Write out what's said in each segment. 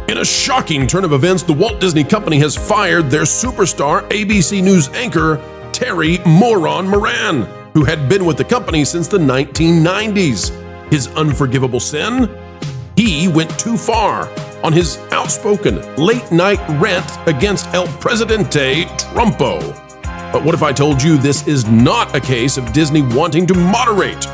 In a shocking turn of events, the Walt Disney Company has fired their superstar ABC News anchor, Terry Moron, who had been with the company since the 1990s. His unforgivable sin? He went too far on his outspoken late-night rant against El Presidente Trumpo. But what if I told you this is not a case of Disney wanting to moderate?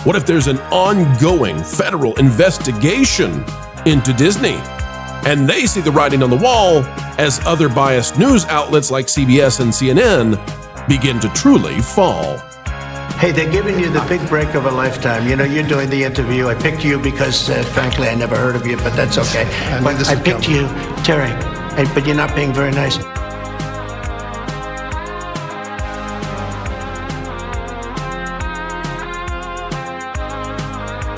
What if there's an ongoing federal investigation into Disney? And they see the writing on the wall as other biased news outlets like CBS and CNN begin to truly fall. Hey, they're giving you the big break of a lifetime. You know, you're doing the interview. I picked you because, frankly, I never heard of you, but that's okay. But I picked you, Terry, but you're not being very nice.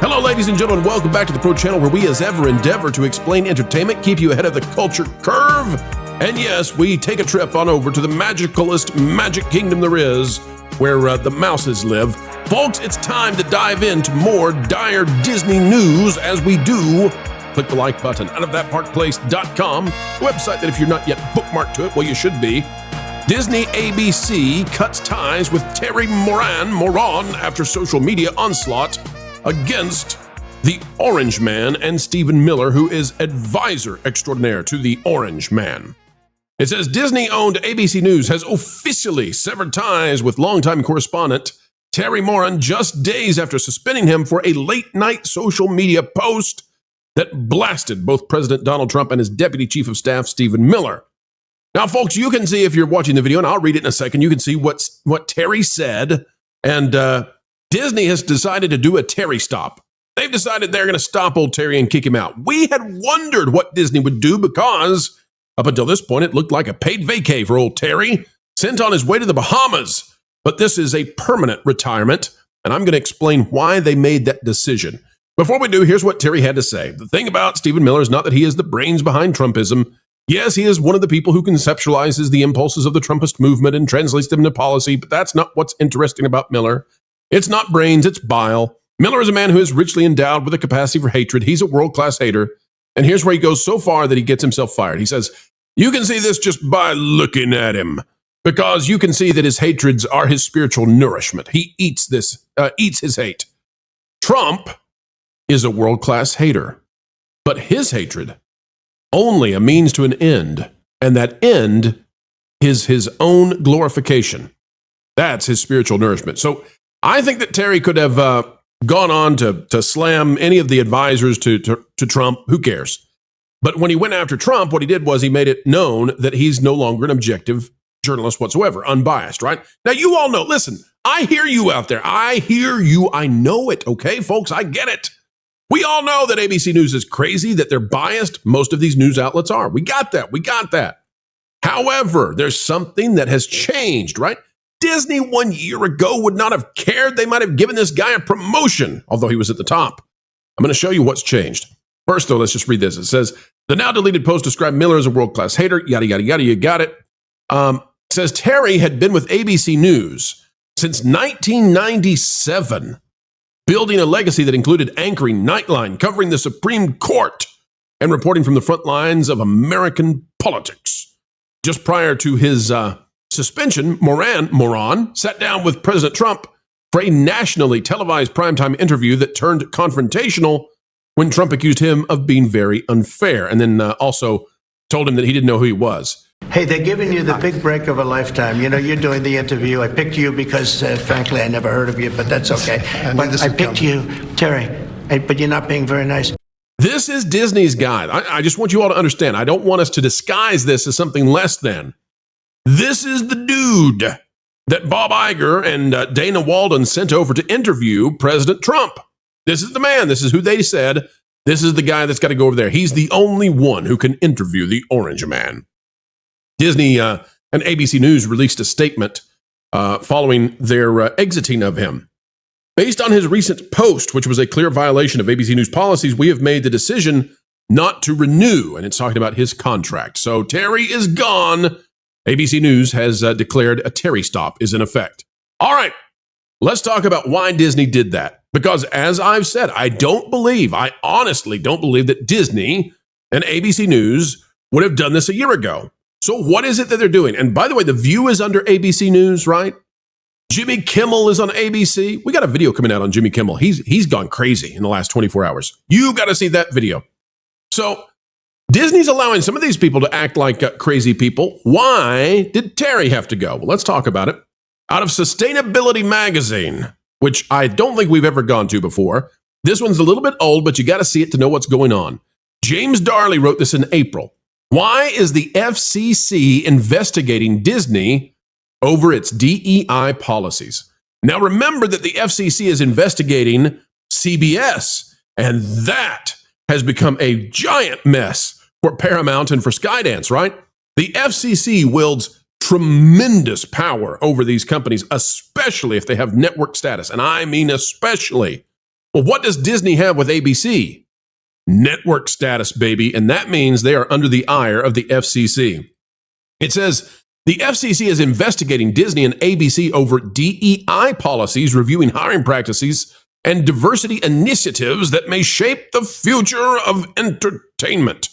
Hello, ladies and gentlemen. Welcome back to the Pro Channel, where we as ever endeavor to explain entertainment, keep you ahead of the culture curve. And yes, we take a trip on over to the magicalest magic kingdom there is, where the mouses live. Folks, it's time to dive into more dire Disney news as we do. Click the like button. OutOfThatParkPlace.com, website that if you're not yet bookmarked to it, well, you should be. Disney ABC cuts ties with Terry Moron after social media onslaught against the Orange Man and Stephen Miller, who is advisor extraordinaire to the Orange Man. It says Disney-owned ABC News has officially severed ties with longtime correspondent Terry Moron just days after suspending him for a late-night social media post that blasted both President Donald Trump and his Deputy Chief of Staff, Stephen Miller. Now, folks, you can see if you're watching the video, and I'll read it in a second, you can see what Terry said, and Disney has decided to do a Terry stop. They've decided they're going to stop old Terry and kick him out. We had wondered what Disney would do because up until this point, it looked like a paid vacay for old Terry, sent on his way to the Bahamas. But this is a permanent retirement, and I'm going to explain why they made that decision. Before we do, here's what Terry had to say. The thing about Stephen Miller is not that he is the brains behind Trumpism. Yes, he is one of the people who conceptualizes the impulses of the Trumpist movement and translates them into policy, but that's not what's interesting about Miller. It's not brains, it's bile. Miller is a man who is richly endowed with a capacity for hatred. He's a world-class hater. And here's where he goes so far that he gets himself fired. He says, you can see this just by looking at him, because you can see that his hatreds are his spiritual nourishment. He eats his hate. Trump is a world-class hater, but his hatred only a means to an end, and that end is his own glorification. That's his spiritual nourishment. So I think that Terry could have gone on to slam any of the advisors to Trump. Who cares? But when he went after Trump, what he did was he made it known that he's no longer an objective journalist whatsoever, unbiased, right? Now, you all know, listen, I hear you out there. I hear you. I know it, okay, folks? I get it. We all know that ABC News is crazy, that they're biased. Most of these news outlets are. We got that. We got that. However, there's something that has changed, right? Disney 1 year ago would not have cared. They might have given this guy a promotion, although he was at the top. I'm going to show you what's changed. First, though, let's just read this. It says, the now deleted post described Miller as a world-class hater, yada, yada, yada, you got it. It says Terry had been with ABC News since 1997, building a legacy that included anchoring Nightline, covering the Supreme Court, and reporting from the front lines of American politics. Just prior to his suspension, Moron sat down with President Trump for a nationally televised primetime interview that turned confrontational when Trump accused him of being very unfair, and then also told him that he didn't know who he was. Hey, they're giving you the big break of a lifetime. You know, you're doing the interview. I picked you because, frankly, I never heard of you, but that's okay. But I picked you, Terry, but you're not being very nice. This is Disney's guide. I just want you all to understand. I don't want us to disguise this as something less than. This is the dude that Bob Iger and Dana Walden sent over to interview President Trump. This is the man. This is who they said. This is the guy that's got to go over there. He's the only one who can interview the Orange Man. Disney and ABC News released a statement following their exiting of him. Based on his recent post, which was a clear violation of ABC News policies, we have made the decision not to renew. And it's talking about his contract. So Terry is gone. ABC News has declared a Terry stop is in effect. All right, let's talk about why Disney did that. Because as I've said, I honestly don't believe that Disney and ABC News would have done this a year ago. So what is it that they're doing? And by the way, The View is under ABC News, right? Jimmy Kimmel is on ABC. We got a video coming out on Jimmy Kimmel. He's gone crazy in the last 24 hours. You got to see that video. So Disney's allowing some of these people to act like crazy people. Why did Terry have to go? Well, let's talk about it. Out of Sustainability Magazine, which I don't think we've ever gone to before. This one's a little bit old, but you got to see it to know what's going on. James Darley wrote this in April. Why is the FCC investigating Disney over its DEI policies? Now, remember that the FCC is investigating CBS, and that has become a giant mess for Paramount and for Skydance, right? The FCC wields tremendous power over these companies, especially if they have network status. And I mean especially. Well, what does Disney have with ABC? Network status, baby. And that means they are under the ire of the FCC. It says the FCC is investigating Disney and ABC over DEI policies, reviewing hiring practices, and diversity initiatives that may shape the future of entertainment.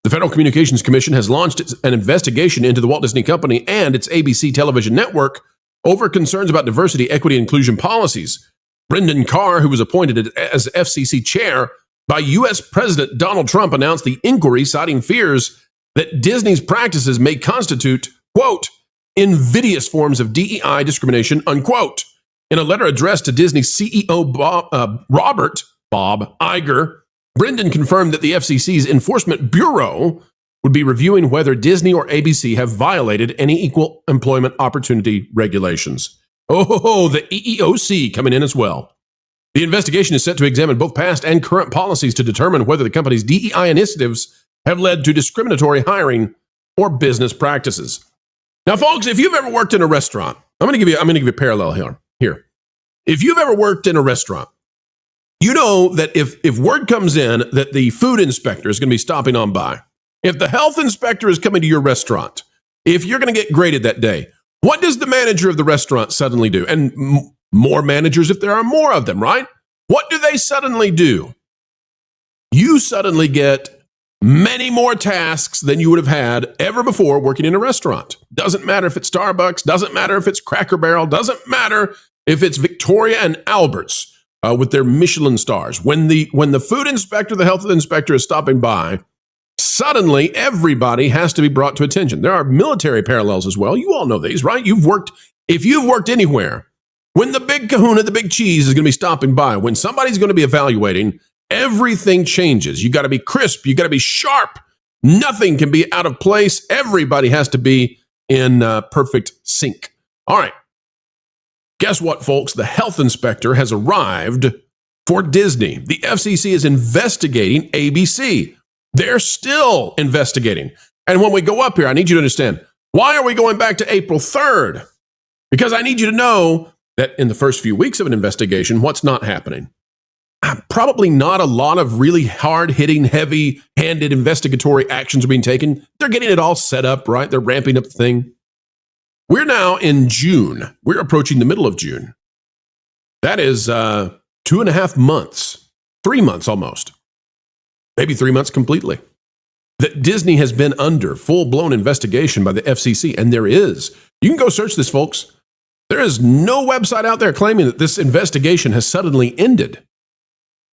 The Federal Communications Commission has launched an investigation into the Walt Disney Company and its ABC television network over concerns about diversity, equity, and inclusion policies. Brendan Carr, who was appointed as FCC chair by U.S. President Donald Trump, announced the inquiry, citing fears that Disney's practices may constitute, quote, invidious forms of DEI discrimination, unquote. In a letter addressed to Disney CEO Bob Iger, Brendan confirmed that the FCC's Enforcement Bureau would be reviewing whether Disney or ABC have violated any equal employment opportunity regulations. Oh, the EEOC coming in as well. The investigation is set to examine both past and current policies to determine whether the company's DEI initiatives have led to discriminatory hiring or business practices. Now, folks, if you've ever worked in a restaurant, I'm going to give you a parallel here. If you've ever worked in a restaurant, you know that if word comes in that the food inspector is going to be stopping on by, if the health inspector is coming to your restaurant, if you're going to get graded that day, what does the manager of the restaurant suddenly do? And more managers if there are more of them, right? What do they suddenly do? You suddenly get many more tasks than you would have had ever before working in a restaurant. Doesn't matter if it's Starbucks, doesn't matter if it's Cracker Barrel, doesn't matter if it's Victoria and Albert's with their Michelin stars. When the food inspector, the health inspector is stopping by, suddenly everybody has to be brought to attention. There are military parallels as well. You all know these, right? If you've worked anywhere, when the big kahuna, the big cheese is going to be stopping by, when somebody's going to be evaluating, everything changes. You got to be crisp. You got to be sharp. Nothing can be out of place. Everybody has to be in perfect sync. All right. Guess what, folks? The health inspector has arrived for Disney. The FCC is investigating ABC. They're still investigating. And when we go up here, I need you to understand, why are we going back to April 3rd? Because I need you to know that in the first few weeks of an investigation, what's not happening? Probably not a lot of really hard-hitting, heavy-handed investigatory actions are being taken. They're getting it all set up, right? They're ramping up the thing. We're now in June. We're approaching the middle of June. That is 2.5 months, 3 months almost, maybe 3 months completely, that Disney has been under full-blown investigation by the FCC. And there is. You can go search this, folks. There is no website out there claiming that this investigation has suddenly ended.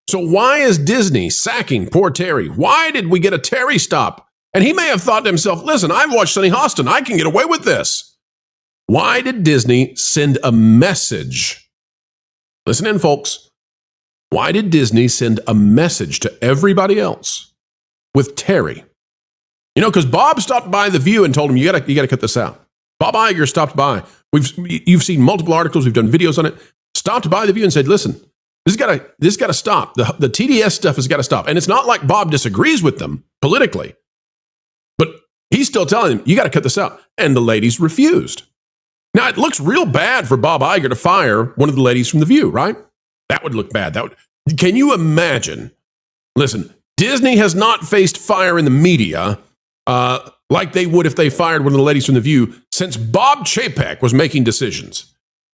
So why is Disney sacking poor Terry? Why did we get a Terry stop? And he may have thought to himself, listen, I've watched Sunny Hostin. I can get away with this. Why did Disney send a message? Listen in, folks. Why did Disney send a message to everybody else with Terry? You know, because Bob stopped by The View and told him, you gotta cut this out. Bob Iger stopped by. You've seen multiple articles. We've done videos on it. Stopped by The View and said, listen, this got to stop. The TDS stuff has got to stop. And it's not like Bob disagrees with them politically, but he's still telling them, you got to cut this out. And the ladies refused. Now, it looks real bad for Bob Iger to fire one of the ladies from The View, right? That would look bad. Can you imagine? Listen, Disney has not faced fire in the media like they would if they fired one of the ladies from The View since Bob Chapek was making decisions.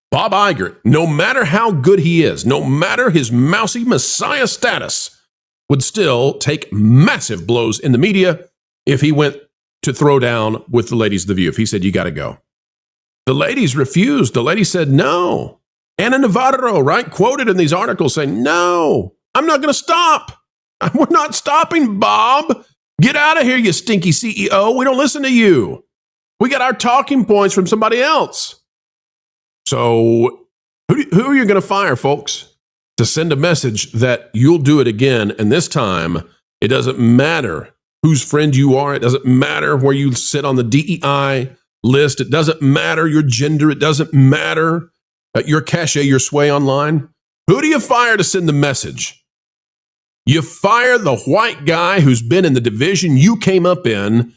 Bob Iger, no matter how good he is, no matter his mousy messiah status, would still take massive blows in the media if he went to throw down with the ladies of The View, if he said, you got to go. The ladies refused. The lady said, no. Ana Navarro, right, quoted in these articles saying, no, I'm not going to stop. We're not stopping, Bob. Get out of here, you stinky CEO. We don't listen to you. We got our talking points from somebody else. So who are you going to fire, folks, to send a message that you'll do it again? And this time, it doesn't matter whose friend you are. It doesn't matter where you sit on the DEI list. It doesn't matter your gender. It doesn't matter your cachet, your sway online. Who do you fire to send the message? You fire the white guy who's been in the division you came up in,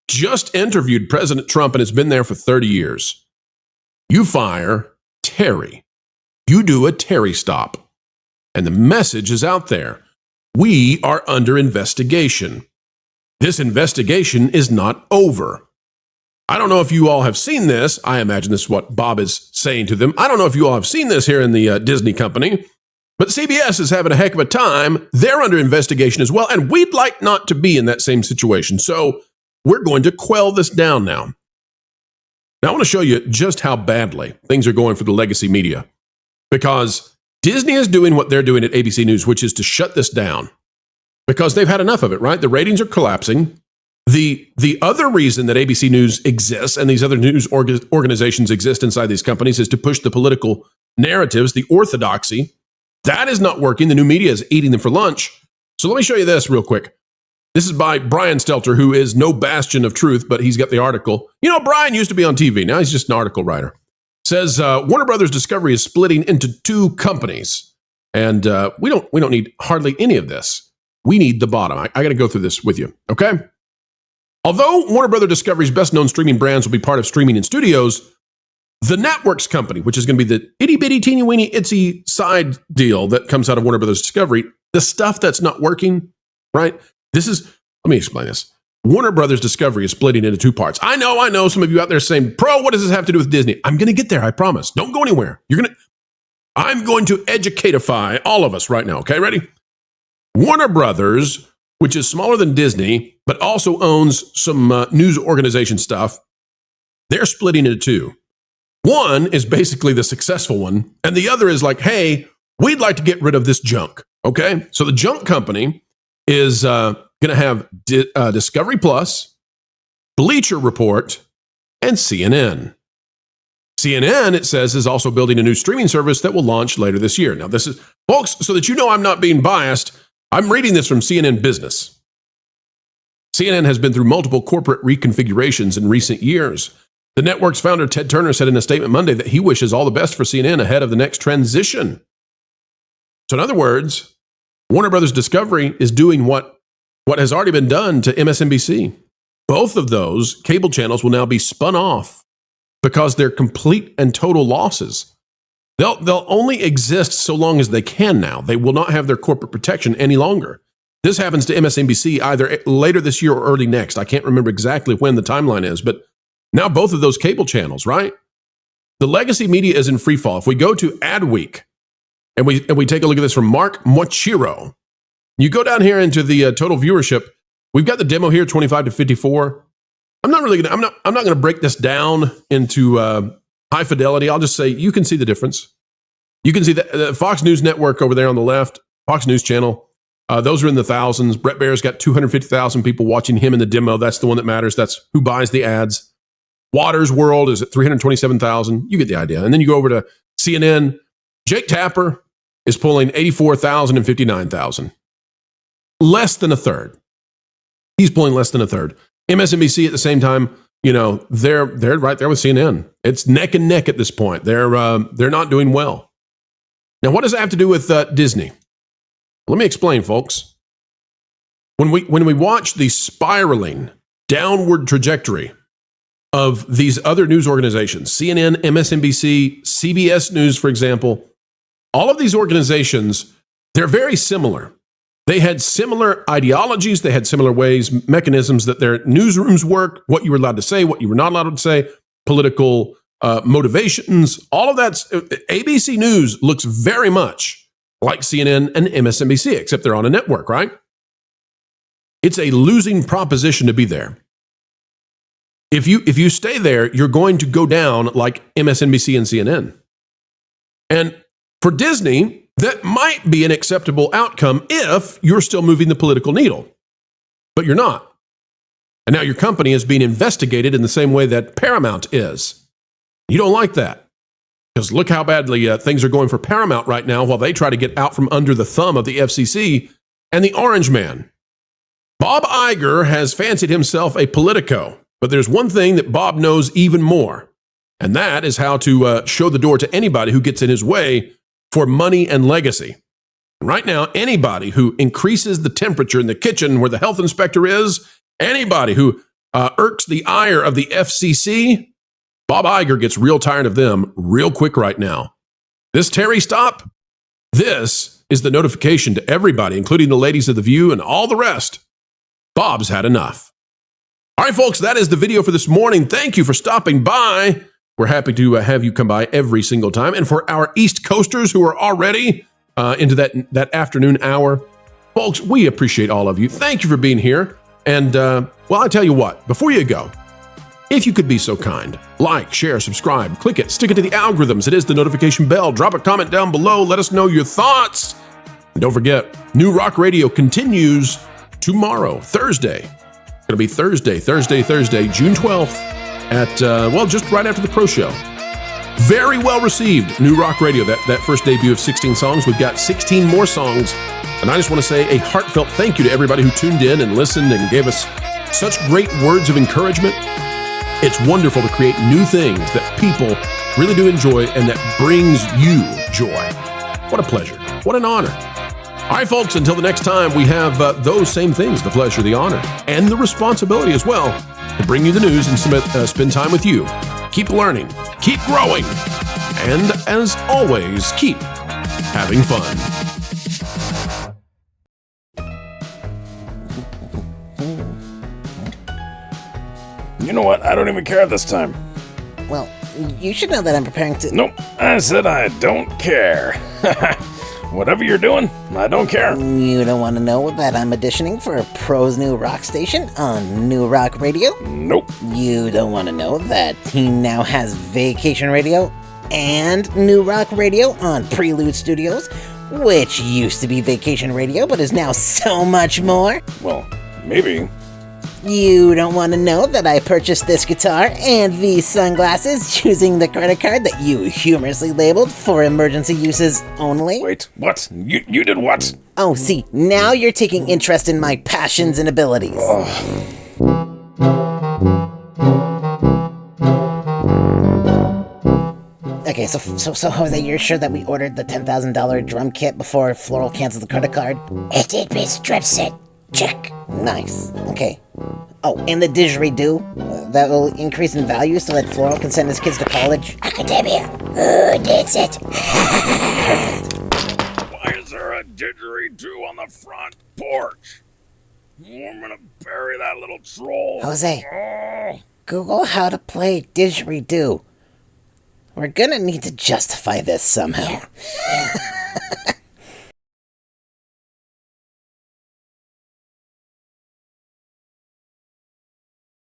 just interviewed President Trump and has been there for 30 years. You fire Terry. You do a Terry stop. And the message is out there. We are under investigation. This investigation is not over. I don't know if you all have seen this. I imagine this is what Bob is saying to them. I don't know if you all have seen this here in the Disney company, but CBS is having a heck of a time. They're under investigation as well, and we'd like not to be in that same situation. So we're going to quell this down now. Now, I want to show you just how badly things are going for the legacy media, because Disney is doing what they're doing at ABC News, which is to shut this down because they've had enough of it, right? The ratings are collapsing. The other reason that ABC News exists and these other news organizations exist inside these companies is to push the political narratives, the orthodoxy. That is not working. The new media is eating them for lunch. So let me show you this real quick. This is by Brian Stelter, who is no bastion of truth, but he's got the article. You know, Brian used to be on TV. Now he's just an article writer. Says Warner Brothers Discovery is splitting into two companies. And we don't need hardly any of this. We need the bottom. I got to go through this with you, okay? Although Warner Brothers Discovery's best-known streaming brands will be part of Streaming and Studios, the networks company, which is going to be the itty-bitty, teeny-weeny, itsy side deal that comes out of Warner Brothers Discovery, the stuff that's not working, right? Let me explain this. Warner Brothers Discovery is splitting into two parts. I know some of you out there saying, Pro, what does this have to do with Disney? I'm going to get there, I promise. Don't go anywhere. I'm going to educatify all of us right now, okay? Ready? Warner Brothers, which is smaller than Disney, but also owns some news organization stuff, they're splitting into two. One is basically the successful one, and the other is like, hey, we'd like to get rid of this junk, okay? So the junk company is going to have Discovery Plus, Bleacher Report, and CNN. CNN, it says, is also building a new streaming service that will launch later this year. Now, this is, folks, so that you know I'm not being biased, I'm reading this from CNN Business. CNN has been through multiple corporate reconfigurations in recent years. The network's founder, Ted Turner, said in a statement Monday that he wishes all the best for CNN ahead of the next transition. So in other words, Warner Brothers Discovery is doing what has already been done to MSNBC. Both of those cable channels will now be spun off because they're complete and total losses. They'll only exist so long as they can now. They will not have their corporate protection any longer. This happens to MSNBC either later this year or early next. I can't remember exactly when the timeline is, but now both of those cable channels, right? The legacy media is in free fall. If we go to AdWeek and we take a look at this from Mark Mochiro, you go down here into the total viewership. We've got the demo here, 25 to 54. I'm not going to break this down into high fidelity. I'll just say you can see the difference. You can see the Fox News Network over there on the left, Fox News Channel. Those are in the thousands. Brett Baer's got 250,000 people watching him in the demo. That's the one that matters. That's who buys the ads. Waters World is at 327,000. You get the idea. And then you go over to CNN. Jake Tapper is pulling 84,000 and 59,000. Less than a third. He's pulling less than a third. MSNBC at the same time, you know, they're right there with CNN. It's neck and neck at this point. They're not doing well. Now, what does that have to do with Disney? Let me explain, folks. When we watch the spiraling downward trajectory of these other news organizations, CNN, MSNBC, CBS News, for example, all of these organizations, they're very similar. They had similar ideologies. They had similar ways, mechanisms that their newsrooms work, what you were allowed to say, what you were not allowed to say, political motivations, all of that. ABC News looks very much like CNN and MSNBC, except they're on a network, right? It's a losing proposition to be there. If you stay there, you're going to go down like MSNBC and CNN. And for Disney, that might be an acceptable outcome if you're still moving the political needle. But you're not. And now your company is being investigated in the same way that Paramount is. You don't like that. Because look how badly things are going for Paramount right now while they try to get out from under the thumb of the FCC and the Orange Man. Bob Iger has fancied himself a Politico. But there's one thing that Bob knows even more, and that is how to show the door to anybody who gets in his way for money and legacy. Right now, anybody who increases the temperature in the kitchen where the health inspector is, anybody who irks the ire of the FCC, Bob Iger gets real tired of them real quick right now. This Terry stop, this is the notification to everybody, including the ladies of The View and all the rest. Bob's had enough. All right, folks, that is the video for this morning. Thank you for stopping by. We're happy to have you come by every single time. And for our East Coasters who are already into that afternoon hour, folks, we appreciate all of you. Thank you for being here. And, well, I tell you what, before you go, if you could be so kind, like, share, subscribe, click it, stick it to the algorithms. It is the notification bell. Drop a comment down below. Let us know your thoughts. And don't forget, New Rock Radio continues tomorrow, Thursday. Going to be Thursday, June 12th at, well, just right after the Pro Show. Very well received, New Rock Radio, that first debut of 16 songs. We've got 16 more songs. And I just want to say a heartfelt thank you to everybody who tuned in and listened and gave us such great words of encouragement. It's wonderful to create new things that people really do enjoy and that brings you joy. What a pleasure. What an honor. All right, folks, until the next time, we have those same things, the pleasure, the honor, and the responsibility as well to bring you the news and spend time with you. Keep learning, keep growing, and as always, keep having fun. You know what? I don't even care this time. Well, you should know that I'm preparing to... Nope, I said I don't care. Whatever you're doing, I don't care. You don't want to know that I'm auditioning for a Pro's new rock station on New Rock Radio? Nope. You don't want to know that he now has Vacation Radio and New Rock Radio on Prelude Studios, which used to be Vacation Radio but is now so much more? Well, maybe. You don't want to know that I purchased this guitar and these sunglasses using the credit card that you humorously labeled for emergency uses only? Wait, what? You did what? Oh, see, now you're taking interest in my passions and abilities. Okay, so Jose, you're sure that we ordered the $10,000 drum kit before Floral canceled the credit card? It did, Mr. Drum set. Check. Nice. Okay. Oh, and the didgeridoo? That will increase in value so that Floral can send his kids to college? Academia. Oh, that's it. Why is there a didgeridoo on the front porch? I'm gonna bury that little troll. Jose, Google how to play didgeridoo. We're gonna need to justify this somehow.